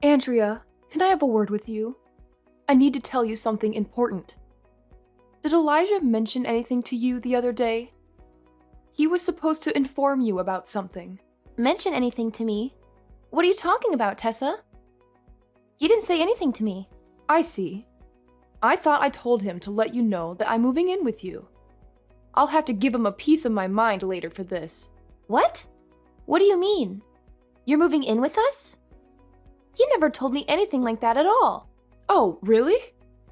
Andrea, can I have a word with you? I need to tell you something important. Did Elijah mention anything to you the other day? He was supposed to inform you about something. Mention anything to me? What are you talking about, Tessa? You didn't say anything to me. I see. I thought I told him to let you know that I'm moving in with you. I'll have to give him a piece of my mind later for this. What? What do you mean? You're moving in with us? You never told me anything like that at all. Oh, really?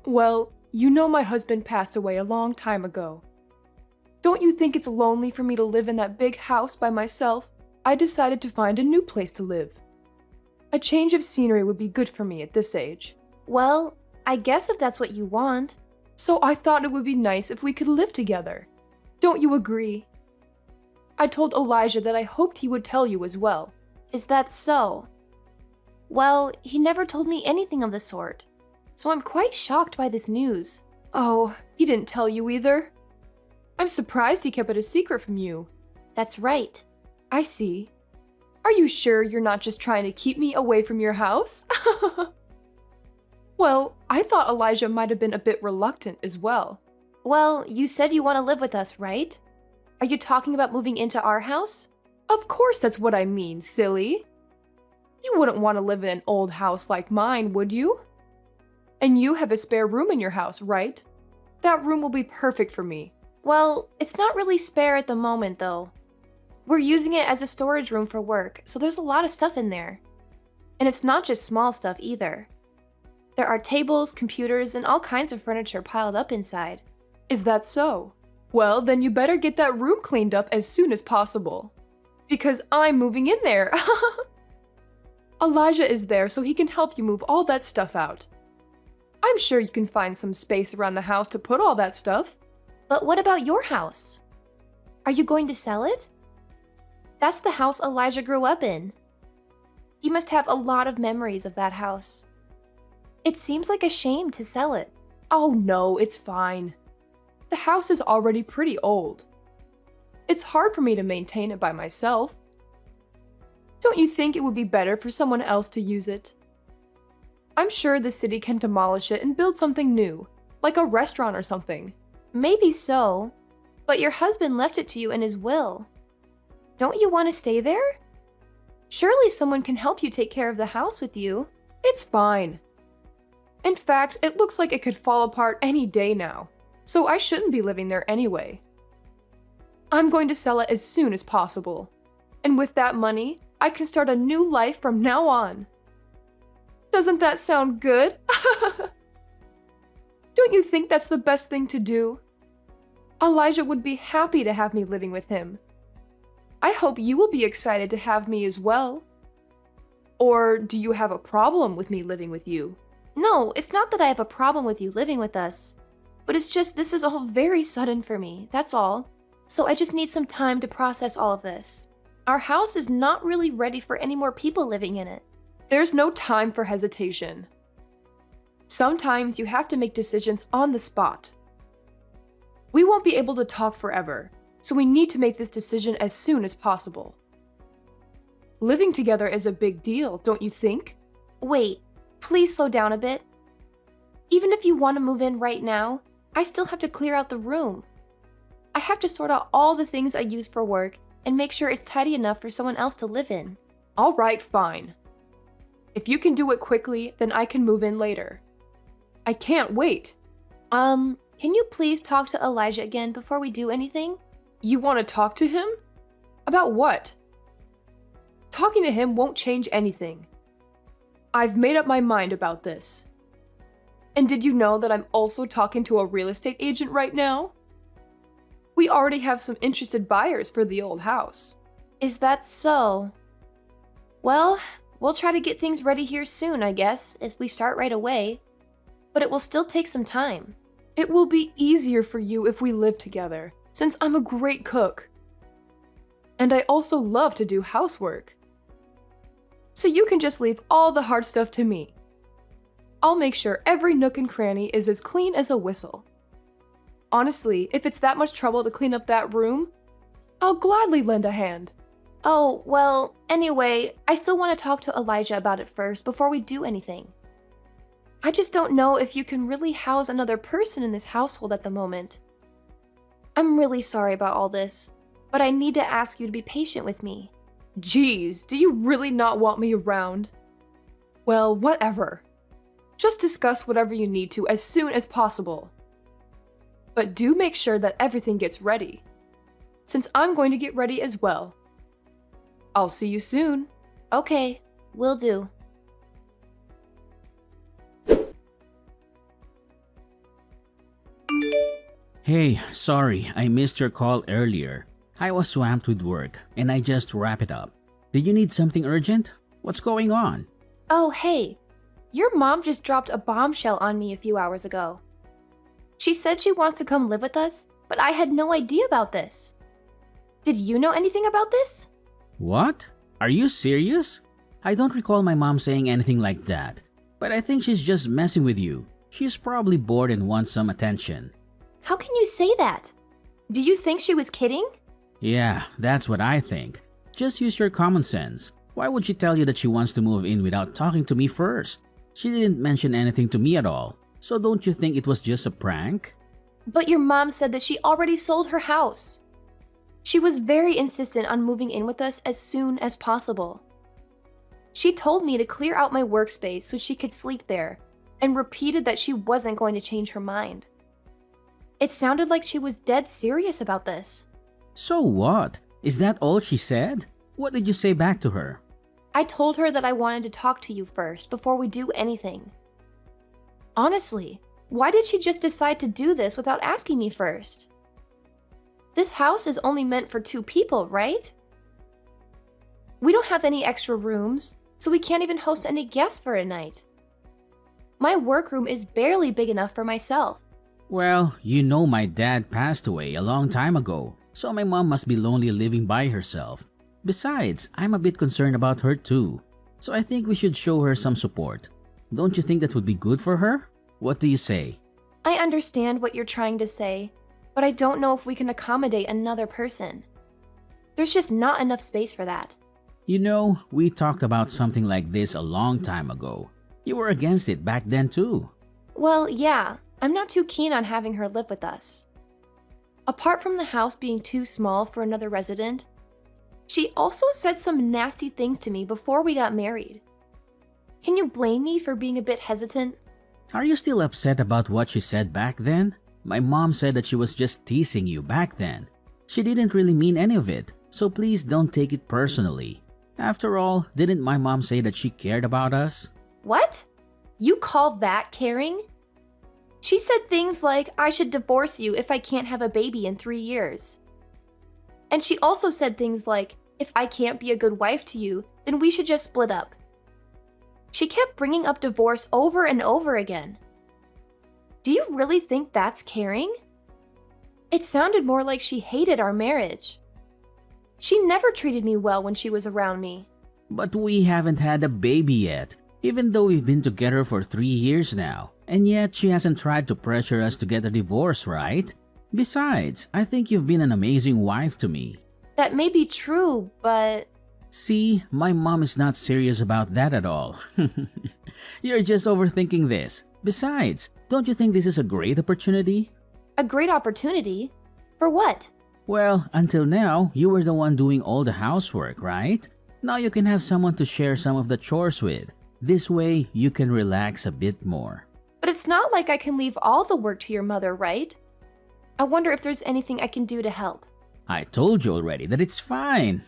Well, you know my husband passed away a long time ago. Don't you think it's lonely for me to live in that big house by myself? I decided to find a new place to live. A change of scenery would be good for me at this age. Well, I guess if that's what you want. So I thought it would be nice if we could live together. Don't you agree? I told Elijah that I hoped he would tell you as well. Is that so? Well, he never told me anything of the sort, so I'm quite shocked by this news. Oh, he didn't tell you either? I'm surprised he kept it a secret from you. That's right. I see. Are you sure you're not just trying to keep me away from your house? Well, I thought Elijah might have been a bit reluctant as well. Well, you said you want to live with us, right? Are you talking about moving into our house? Of course that's what I mean, silly. You wouldn't want to live in an old house like mine, would you? And you have a spare room in your house, right? That room will be perfect for me. Well, it's not really spare at the moment, though. We're using it as a storage room for work, so there's a lot of stuff in there. And it's not just small stuff either. There are tables, computers, and all kinds of furniture piled up inside. Is that so? Well, then you better get that room cleaned up as soon as possible. Because I'm moving in there. Elijah is there so he can help you move all that stuff out. I'm sure you can find some space around the house to put all that stuff. But what about your house? Are you going to sell it? That's the house Elijah grew up in. He must have a lot of memories of that house. It seems like a shame to sell it. Oh no, it's fine. The house is already pretty old. It's hard for me to maintain it by myself. Don't you think it would be better for someone else to use it? I'm sure the city can demolish it and build something new, like a restaurant or something. Maybe so, but your husband left it to you in his will. Don't you want to stay there? Surely someone can help you take care of the house with you. It's fine. In fact, it looks like it could fall apart any day now, so I shouldn't be living there anyway. I'm going to sell it as soon as possible, and with that money, I can start a new life from now on. Doesn't that sound good? Don't you think that's the best thing to do? Elijah would be happy to have me living with him. I hope you will be excited to have me as well. Or do you have a problem with me living with you? No, it's not that I have a problem with you living with us, but it's just this is all very sudden for me, that's all. So I just need some time to process all of this. Our house is not really ready for any more people living in it. There's no time for hesitation. Sometimes you have to make decisions on the spot. We won't be able to talk forever, so we need to make this decision as soon as possible. Living together is a big deal, don't you think? Wait, please slow down a bit. Even if you want to move in right now, I still have to clear out the room. I have to sort out all the things I use for work and make sure it's tidy enough for someone else to live in. All right, fine. If you can do it quickly, then I can move in later. I can't wait. Can you please talk to Elijah again before we do anything? You want to talk to him? About what? Talking to him won't change anything. I've made up my mind about this. And did you know that I'm also talking to a real estate agent right now? We already have some interested buyers for the old house. Is that so? Well, we'll try to get things ready here soon, I guess, if we start right away. But it will still take some time. It will be easier for you if we live together, since I'm a great cook. And I also love to do housework. So you can just leave all the hard stuff to me. I'll make sure every nook and cranny is as clean as a whistle. Honestly, if it's that much trouble to clean up that room, I'll gladly lend a hand. Oh, well, anyway, I still want to talk to Elijah about it first before we do anything. I just don't know if you can really house another person in this household at the moment. I'm really sorry about all this, but I need to ask you to be patient with me. Geez, do you really not want me around? Well, whatever. Just discuss whatever you need to as soon as possible. But do make sure that everything gets ready, since I'm going to get ready as well. I'll see you soon. Okay, will do. Hey, sorry, I missed your call earlier. I was swamped with work, and I just wrapped it up. Did you need something urgent? What's going on? Oh, hey. Your mom just dropped a bombshell on me a few hours ago. She said she wants to come live with us, but I had no idea about this. Did you know anything about this? What? Are you serious? I don't recall my mom saying anything like that, but I think she's just messing with you. She's probably bored and wants some attention. How can you say that? Do you think she was kidding? Yeah, that's what I think. Just use your common sense. Why would she tell you that she wants to move in without talking to me first? She didn't mention anything to me at all. So don't you think it was just a prank? But your mom said that she already sold her house. She was very insistent on moving in with us as soon as possible. She told me to clear out my workspace so she could sleep there, and repeated that she wasn't going to change her mind. It sounded like she was dead serious about this. So what? Is that all she said? What did you say back to her? I told her that I wanted to talk to you first before we do anything. Honestly, why did she just decide to do this without asking me first? This house is only meant for 2 people, right? We don't have any extra rooms, so we can't even host any guests for a night. My workroom is barely big enough for myself. Well, you know my dad passed away a long time ago, so my mom must be lonely living by herself. Besides, I'm a bit concerned about her too, so I think we should show her some support. Don't you think that would be good for her? What do you say? I understand what you're trying to say, but I don't know if we can accommodate another person. There's just not enough space for that. You know, we talked about something like this a long time ago. You were against it back then too. Well, yeah, I'm not too keen on having her live with us. Apart from the house being too small for another resident, she also said some nasty things to me before we got married. Can you blame me for being a bit hesitant? Are you still upset about what she said back then? My mom said that she was just teasing you back then. She didn't really mean any of it, so please don't take it personally. After all, didn't my mom say that she cared about us? What? You call that caring? She said things like, I should divorce you if I can't have a baby in 3 years. And she also said things like, if I can't be a good wife to you, then we should just split up. She kept bringing up divorce over and over again. Do you really think that's caring? It sounded more like she hated our marriage. She never treated me well when she was around me. But we haven't had a baby yet, even though we've been together for 3 years now. And yet she hasn't tried to pressure us to get a divorce, right? Besides, I think you've been an amazing wife to me. That may be true, but... See, my mom is not serious about that at all. You're just overthinking this. Besides, don't you think this is a great opportunity? A great opportunity? For what? Well, until now, you were the one doing all the housework, right? Now you can have someone to share some of the chores with. This way, you can relax a bit more. But it's not like I can leave all the work to your mother, right? I wonder if there's anything I can do to help. I told you already that it's fine.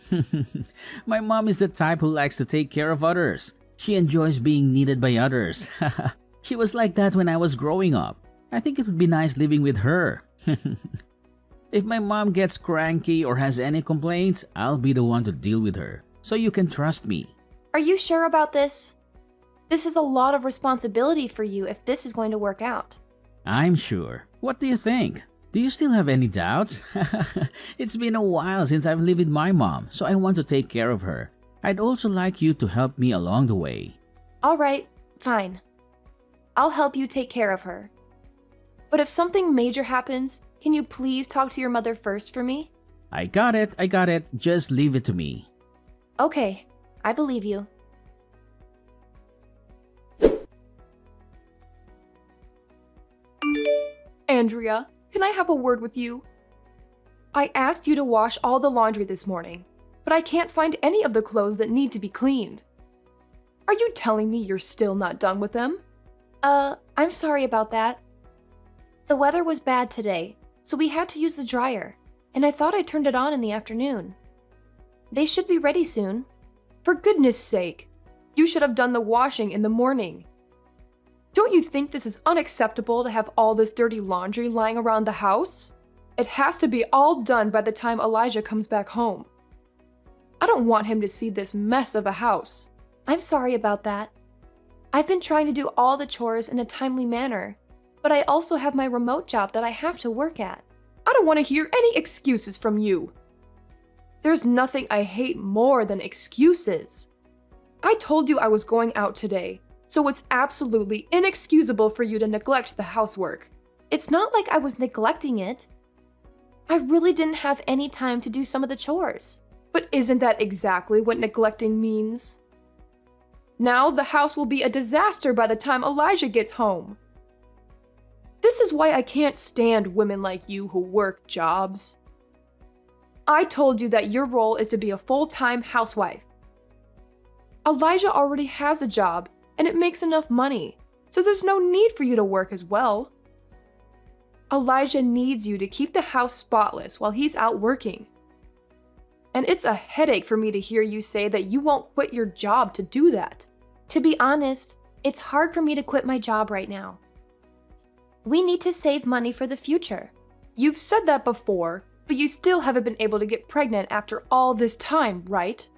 My mom is the type who likes to take care of others. She enjoys being needed by others. She was like that when I was growing up. I think it would be nice living with her. If my mom gets cranky or has any complaints, I'll be the one to deal with her. So you can trust me. Are you sure about this? This is a lot of responsibility for you if this is going to work out. I'm sure. What do you think? Do you still have any doubts? It's been a while since I've lived with my mom, so I want to take care of her. I'd also like you to help me along the way. All right, fine. I'll help you take care of her. But if something major happens, can you please talk to your mother first for me? I got it. Just leave it to me. Okay, I believe you. Andrea, can I have a word with you? I asked you to wash all the laundry this morning, but I can't find any of the clothes that need to be cleaned. Are you telling me you're still not done with them? I'm sorry about that. The weather was bad today, so we had to use the dryer, and I thought I turned it on in the afternoon. They should be ready soon. For goodness sake, you should have done the washing in the morning. Don't you think this is unacceptable to have all this dirty laundry lying around the house? It has to be all done by the time Elijah comes back home. I don't want him to see this mess of a house. I'm sorry about that. I've been trying to do all the chores in a timely manner, but I also have my remote job that I have to work at. I don't want to hear any excuses from you. There's nothing I hate more than excuses. I told you I was going out today, so it's absolutely inexcusable for you to neglect the housework. It's not like I was neglecting it. I really didn't have any time to do some of the chores. But isn't that exactly what neglecting means? Now the house will be a disaster by the time Elijah gets home. This is why I can't stand women like you who work jobs. I told you that your role is to be a full-time housewife. Elijah already has a job, and it makes enough money, so there's no need for you to work as well. Elijah needs you to keep the house spotless while he's out working. And it's a headache for me to hear you say that you won't quit your job to do that. To be honest, it's hard for me to quit my job right now. We need to save money for the future. You've said that before, but you still haven't been able to get pregnant after all this time, right?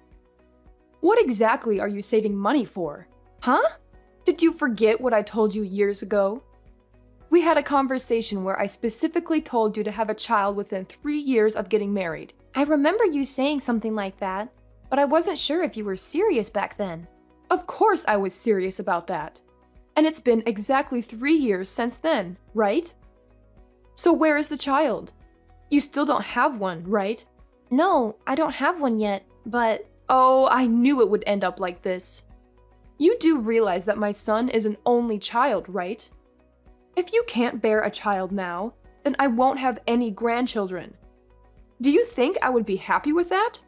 What exactly are you saving money for? Huh? Did you forget what I told you years ago? We had a conversation where I specifically told you to have a child within 3 years of getting married. I remember you saying something like that, but I wasn't sure if you were serious back then. Of course I was serious about that. And it's been exactly 3 years since then, right? So where is the child? You still don't have one, right? No, I don't have one yet, but... Oh, I knew it would end up like this. You do realize that my son is an only child, right? If you can't bear a child now, then I won't have any grandchildren. Do you think I would be happy with that?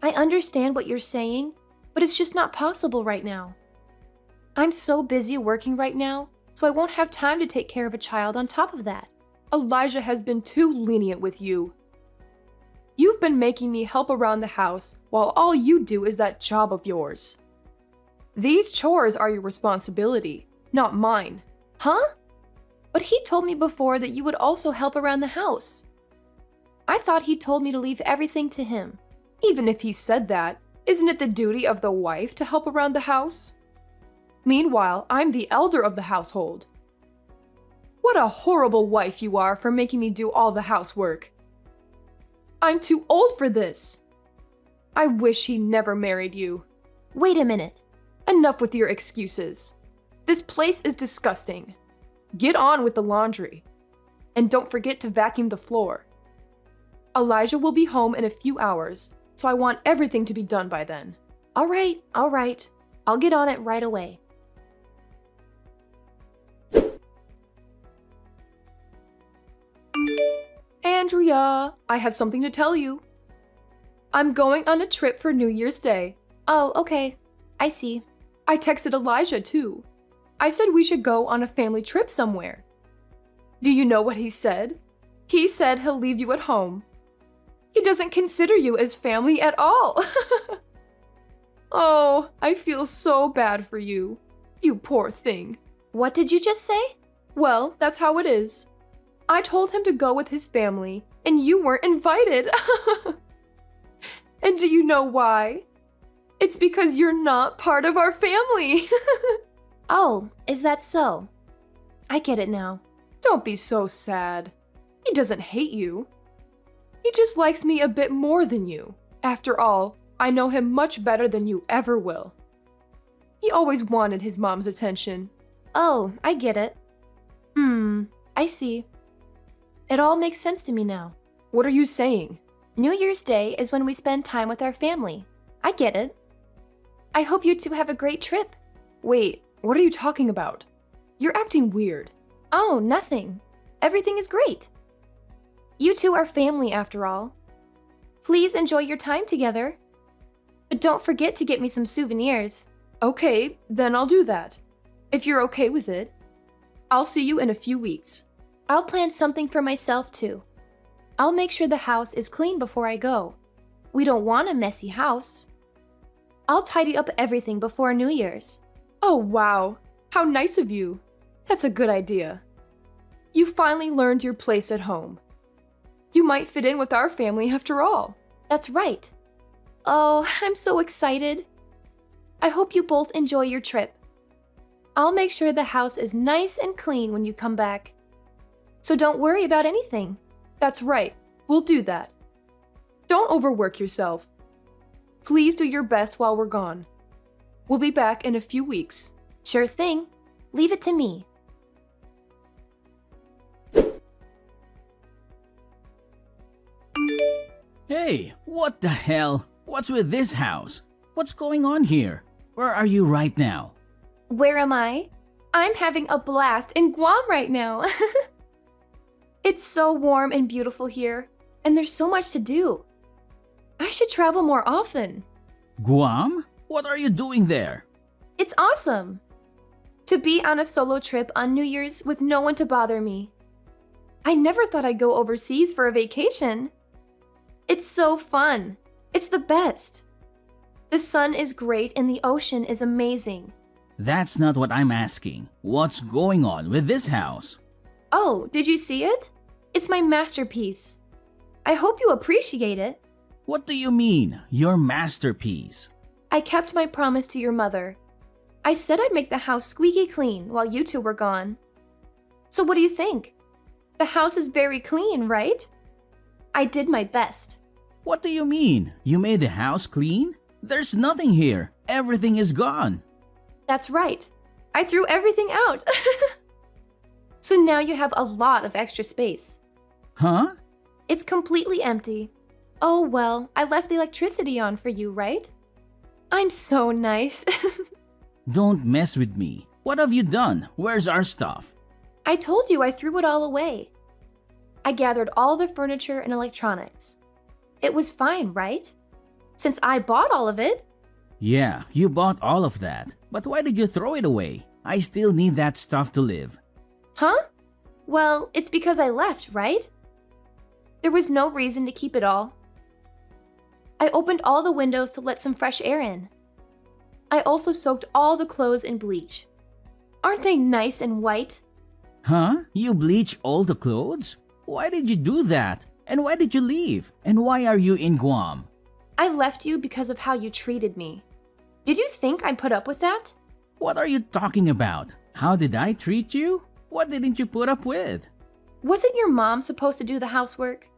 I understand what you're saying, but it's just not possible right now. I'm so busy working right now, so I won't have time to take care of a child on top of that. Elijah has been too lenient with you. You've been making me help around the house while all you do is that job of yours. These chores are your responsibility, not mine. Huh? But he told me before that you would also help around the house. I thought he told me to leave everything to him. Even if he said that, isn't it the duty of the wife to help around the house? Meanwhile, I'm the elder of the household. What a horrible wife you are for making me do all the housework. I'm too old for this. I wish he never married you. Wait a minute. Enough with your excuses. This place is disgusting. Get on with the laundry. And don't forget to vacuum the floor. Elijah will be home in a few hours, so I want everything to be done by then. All right. I'll get on it right away. Andrea, I have something to tell you. I'm going on a trip for New Year's Day. Oh, okay. I see. I texted Elijah too. I said we should go on a family trip somewhere. Do you know what he said? He said he'll leave you at home. He doesn't consider you as family at all. Oh, I feel so bad for you. You poor thing. What did you just say? Well, that's how it is. I told him to go with his family, and you weren't invited. And do you know why? It's because you're not part of our family. Oh, is that so? I get it now. Don't be so sad. He doesn't hate you. He just likes me a bit more than you. After all, I know him much better than you ever will. He always wanted his mom's attention. Oh, I get it. I see. It all makes sense to me now. What are you saying? New Year's Day is when we spend time with our family. I get it. I hope you two have a great trip. Wait, what are you talking about? You're acting weird. Oh, nothing. Everything is great. You two are family after all. Please enjoy your time together. But don't forget to get me some souvenirs. Okay, then I'll do that. If you're okay with it. I'll see you in a few weeks. I'll plan something for myself too. I'll make sure the house is clean before I go. We don't want a messy house. I'll tidy up everything before New Year's. Oh, wow. How nice of you. That's a good idea. You finally learned your place at home. You might fit in with our family after all. That's right. Oh, I'm so excited. I hope you both enjoy your trip. I'll make sure the house is nice and clean when you come back. So don't worry about anything. That's right. We'll do that. Don't overwork yourself. Please do your best while we're gone. We'll be back in a few weeks. Sure thing. Leave it to me. Hey, what the hell? What's with this house? What's going on here? Where are you right now? Where am I? I'm having a blast in Guam right now. It's so warm and beautiful here, and there's so much to do. I should travel more often. Guam? What are you doing there? It's awesome. To be on a solo trip on New Year's with no one to bother me. I never thought I'd go overseas for a vacation. It's so fun. It's the best. The sun is great and the ocean is amazing. That's not what I'm asking. What's going on with this house? Oh, did you see it? It's my masterpiece. I hope you appreciate it. What do you mean, your masterpiece? I kept my promise to your mother. I said I'd make the house squeaky clean while you two were gone. So what do you think? The house is very clean, right? I did my best. What do you mean? You made the house clean? There's nothing here. Everything is gone. That's right. I threw everything out. So now you have a lot of extra space. Huh? It's completely empty. Oh well, I left the electricity on for you, right? I'm so nice. Don't mess with me. What have you done? Where's our stuff? I told you I threw it all away. I gathered all the furniture and electronics. It was fine, right? Since I bought all of it. Yeah, you bought all of that. But why did you throw it away? I still need that stuff to live. Huh? Well, it's because I left, right? There was no reason to keep it all. I opened all the windows to let some fresh air in. I also soaked all the clothes in bleach. Aren't they nice and white? Huh? You bleach all the clothes? Why did you do that? And why did you leave? And why are you in Guam? I left you because of how you treated me. Did you think I'd put up with that? What are you talking about? How did I treat you? What didn't you put up with? Wasn't your mom supposed to do the housework?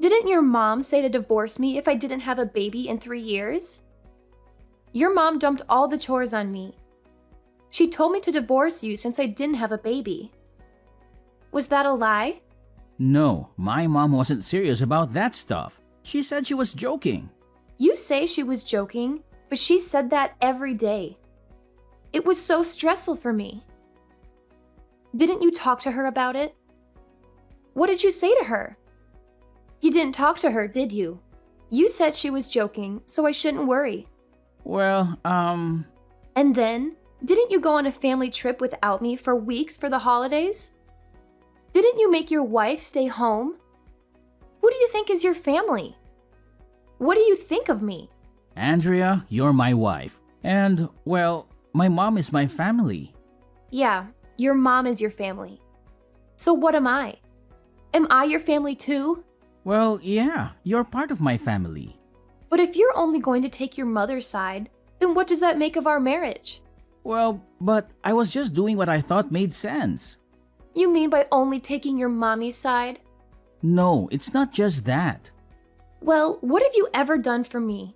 Didn't your mom say to divorce me if I didn't have a baby in 3 years? Your mom dumped all the chores on me. She told me to divorce you since I didn't have a baby. Was that a lie? No, my mom wasn't serious about that stuff. She said she was joking. You say she was joking, but she said that every day. It was so stressful for me. Didn't you talk to her about it? What did you say to her? You didn't talk to her, did you? You said she was joking, so I shouldn't worry. Well, And then, didn't you go on a family trip without me for weeks for the holidays? Didn't you make your wife stay home? Who do you think is your family? What do you think of me? Andrea, you're my wife. And, well, my mom is my family. Yeah, your mom is your family. So what am I? Am I your family too? Well, yeah, you're part of my family. But if you're only going to take your mother's side, then what does that make of our marriage? Well, but I was just doing what I thought made sense. You mean by only taking your mommy's side? No, it's not just that. Well, what have you ever done for me?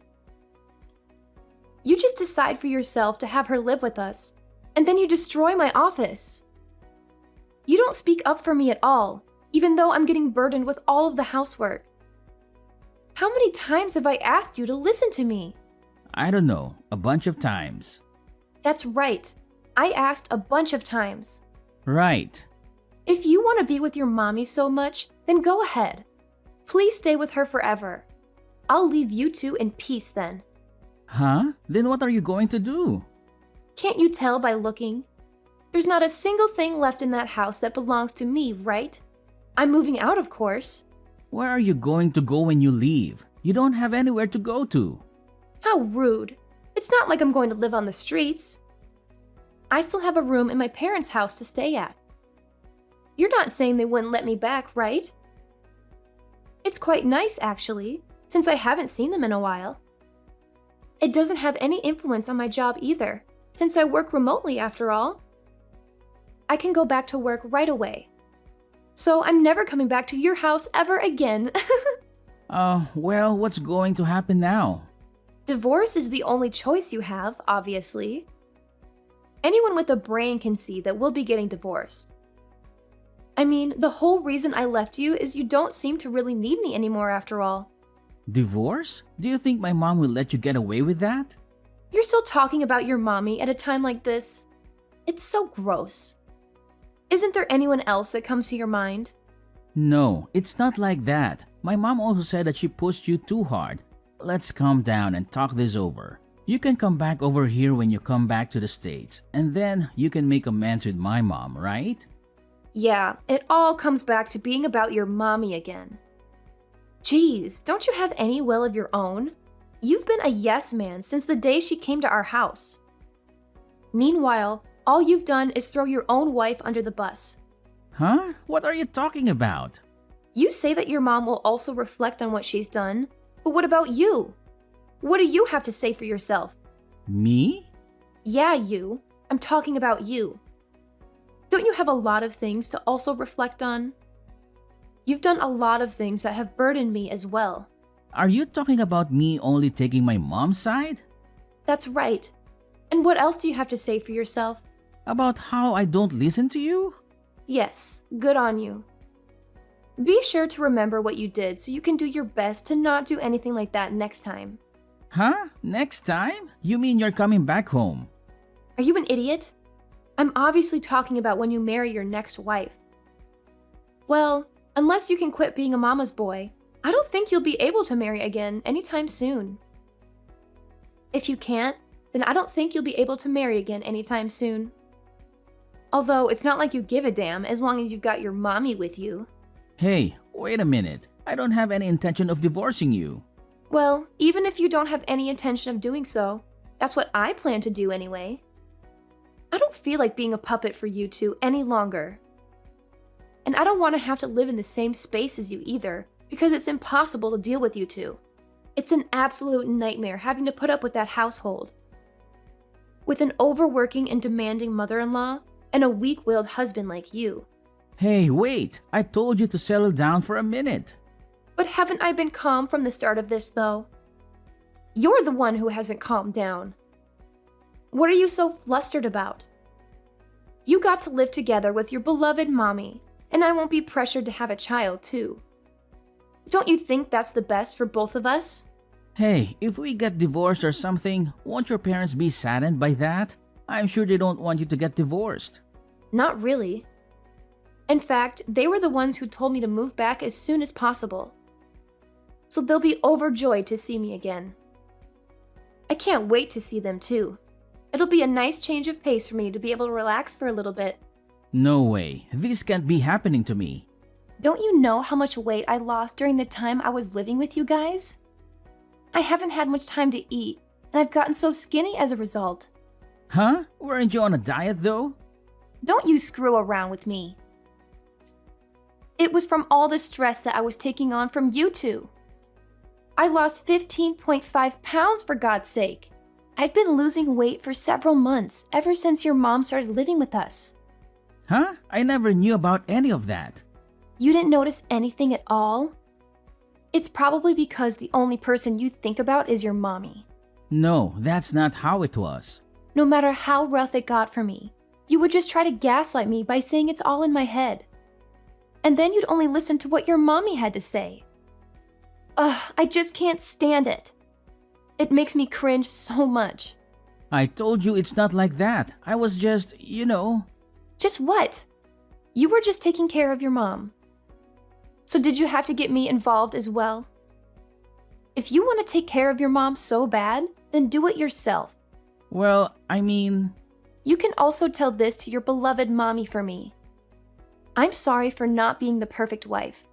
You just decide for yourself to have her live with us, and then you destroy my office. You don't speak up for me at all, even though I'm getting burdened with all of the housework. How many times have I asked you to listen to me? I don't know, a bunch of times. That's right. I asked a bunch of times. Right. If you want to be with your mommy so much, then go ahead. Please stay with her forever. I'll leave you two in peace then. Huh? Then what are you going to do? Can't you tell by looking? There's not a single thing left in that house that belongs to me, right? I'm moving out, of course. Where are you going to go when you leave? You don't have anywhere to go to. How rude. It's not like I'm going to live on the streets. I still have a room in my parents' house to stay at. You're not saying they wouldn't let me back, right? It's quite nice, actually, since I haven't seen them in a while. It doesn't have any influence on my job either, since I work remotely after all. I can go back to work right away. So I'm never coming back to your house ever again. Well, what's going to happen now? Divorce is the only choice you have, obviously. Anyone with a brain can see that we'll be getting divorced. I mean, the whole reason I left you is you don't seem to really need me anymore after all. Divorce? Do you think my mom will let you get away with that? You're still talking about your mommy at a time like this? It's so gross. Isn't there anyone else that comes to your mind? No, it's not like that. My mom also said that she pushed you too hard. Let's calm down and talk this over. You can come back over here when you come back to the States, and then you can make amends with my mom, right? Yeah, it all comes back to being about your mommy again. Geez, don't you have any will of your own? You've been a yes man since the day she came to our house. Meanwhile, all you've done is throw your own wife under the bus. Huh? What are you talking about? You say that your mom will also reflect on what she's done, but what about you? What do you have to say for yourself? Me? Yeah, you. I'm talking about you. Don't you have a lot of things to also reflect on? You've done a lot of things that have burdened me as well. Are you talking about me only taking my mom's side? That's right. And what else do you have to say for yourself? About how I don't listen to you? Yes, good on you. Be sure to remember what you did so you can do your best to not do anything like that next time. Huh? Next time? You mean you're coming back home? Are you an idiot? I'm obviously talking about when you marry your next wife. Well, unless you can quit being a mama's boy, I don't think you'll be able to marry again anytime soon. If you can't, then I don't think you'll be able to marry again anytime soon. Although it's not like you give a damn as long as you've got your mommy with you. Hey, wait a minute. I don't have any intention of divorcing you. Well, even if you don't have any intention of doing so, that's what I plan to do anyway. I don't feel like being a puppet for you two any longer. And I don't want to have to live in the same space as you either, because it's impossible to deal with you two. It's an absolute nightmare having to put up with that household. With an overworking and demanding mother-in-law, and a weak-willed husband like you. Hey, wait! I told you to settle down for a minute. But haven't I been calm from the start of this, though? You're the one who hasn't calmed down. What are you so flustered about? You got to live together with your beloved mommy, and I won't be pressured to have a child, too. Don't you think that's the best for both of us? Hey, if we get divorced or something, won't your parents be saddened by that? I'm sure they don't want you to get divorced. Not really. In fact, they were the ones who told me to move back as soon as possible. So they'll be overjoyed to see me again. I can't wait to see them too. It'll be a nice change of pace for me to be able to relax for a little bit. No way. This can't be happening to me. Don't you know how much weight I lost during the time I was living with you guys? I haven't had much time to eat, and I've gotten so skinny as a result. Huh? Weren't you on a diet though? Don't you screw around with me. It was from all the stress that I was taking on from you two. I lost 15.5 pounds for God's sake. I've been losing weight for several months, ever since your mom started living with us. Huh? I never knew about any of that. You didn't notice anything at all? It's probably because the only person you think about is your mommy. No, that's not how it was. No matter how rough it got for me, you would just try to gaslight me by saying it's all in my head. And then you'd only listen to what your mommy had to say. Ugh, I just can't stand it. It makes me cringe so much. I told you it's not like that. I was just. Just what? You were just taking care of your mom. So did you have to get me involved as well? If you want to take care of your mom so bad, then do it yourself. Well, I mean, You can also tell this to your beloved mommy for me. I'm sorry for not being the perfect wife.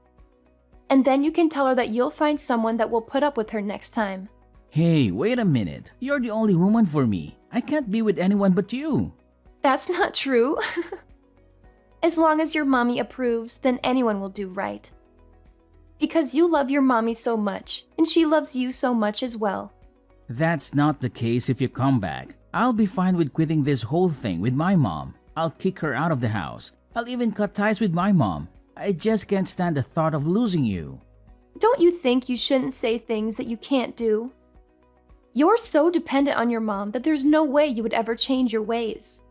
And then you can tell her that you'll find someone that will put up with her next time. hey, wait a minute. You're the only woman for me. I can't be with anyone but you. That's not true. As long as your mommy approves, then anyone will do right. Because you love your mommy so much, and she loves you so much as well. That's not the case if you come back. I'll be fine with quitting this whole thing with my mom. I'll kick her out of the house. I'll even cut ties with my mom. I just can't stand the thought of losing you. Don't you think you shouldn't say things that you can't do? You're so dependent on your mom that there's no way you would ever change your ways.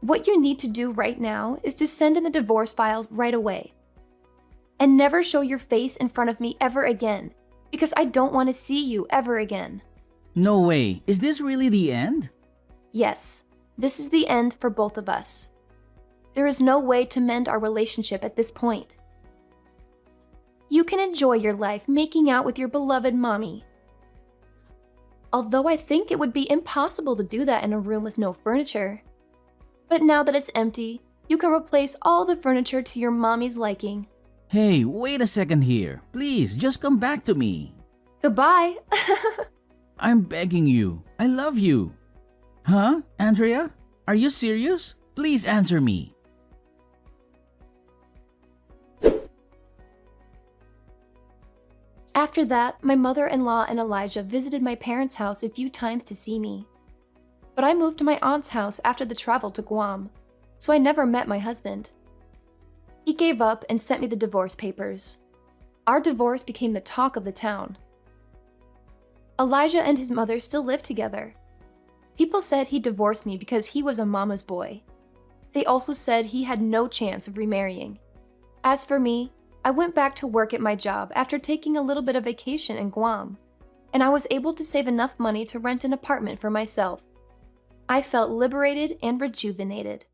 What you need to do right now is to send in the divorce files right away. And never show your face in front of me ever again, because I don't want to see you ever again. No way. Is this really the end? Yes, this is the end for both of us. There is no way to mend our relationship at this point. You can enjoy your life making out with your beloved mommy. Although I think it would be impossible to do that in a room with no furniture. But now that it's empty, you can replace all the furniture to your mommy's liking. Hey, wait a second here. Please, just come back to me. Goodbye! I'm begging you. I love you. Huh? Andrea? Are you serious? Please answer me. After that, my mother-in-law and Elijah visited my parents' house a few times to see me. But I moved to my aunt's house after the travel to Guam, so I never met my husband. He gave up and sent me the divorce papers. Our divorce became the talk of the town. Elijah and his mother still live together. People said he divorced me because he was a mama's boy. They also said he had no chance of remarrying. As for me, I went back to work at my job after taking a little bit of vacation in Guam, and I was able to save enough money to rent an apartment for myself. I felt liberated and rejuvenated.